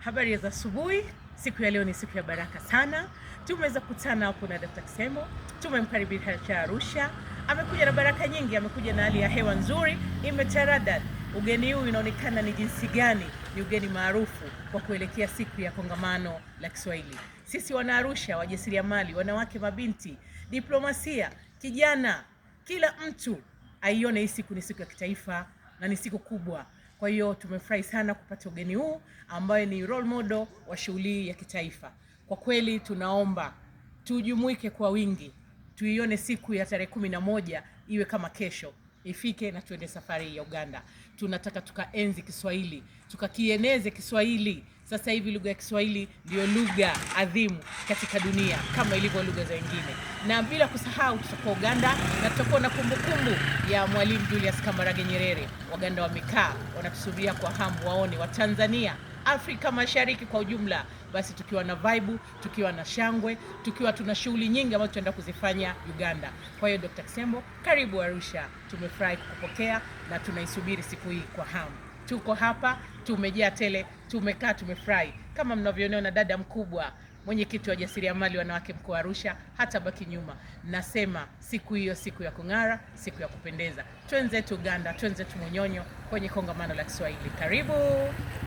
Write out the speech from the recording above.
Habari za asubuhi. Siku ya leo ni siku ya baraka sana. Tumeweza kukutana hapo na Dr. Kisembo. Tumemkaribisha Arusha. Amekuja na baraka nyingi, amekuja na hali ya hewa nzuri, imetaradad. Ugeni huu inaonekana ni jinsi gani ni ugeni maarufu kwa kuelekea siku ya kongamano la Kiswahili. Sisi wana Arusha, wajasiriamali, wanawake, mabinti, diplomasia, kijana, kila mtu aione hii siku ni siku ya kitaifa na ni siku kubwa. Kwa hiyo tumefurahi sana kupata ugeni huu ambaye ni role model wa shughuli ya kitaifa. Kwa kweli tunaomba tujumuike kwa wingi, tuione siku ya tarehe 11 iwe kama kesho, ifike na tuende safari ya Uganda. Tunataka tukaenzi Kiswahili, tukakieneze Kiswahili. Sasa hivi lugha ya Kiswahili ndio lugha adhimu katika dunia kama ilivyo lugha za wengine. Na bila kusahau tutakuwa Uganda na tutakuwa na kumbukumbu ya Mwalimu Julius Kambarage Nyerere. Waganda wamekaa wanatusubiria kwa hamu waone wa Tanzania, Afrika Mashariki kwa ujumla, basi tukiwa na vibe, tukiwa na shangwe, tukiwa tuna shughuli nyingi ambazo tutaenda kuzifanya Uganda. Kwa hiyo Dr. Kisembo, karibu Arusha. Tumefurahi kukupokea na tunaisubiri siku hii kwa hamu. Tuko hapa, tumejaa tele, tumekaa, tumefurahi. Kama mnavyoona dada mkubwa, mwenyekiti wa jasiriamali wanawake mkoa wa Arusha, hata baki nyuma. Nasema siku hiyo siku ya kung'ara, siku ya kupendeza. Twenzetu Uganda, twenzetu Munyonyo kwenye kongamano la Kiswahili. Karibu.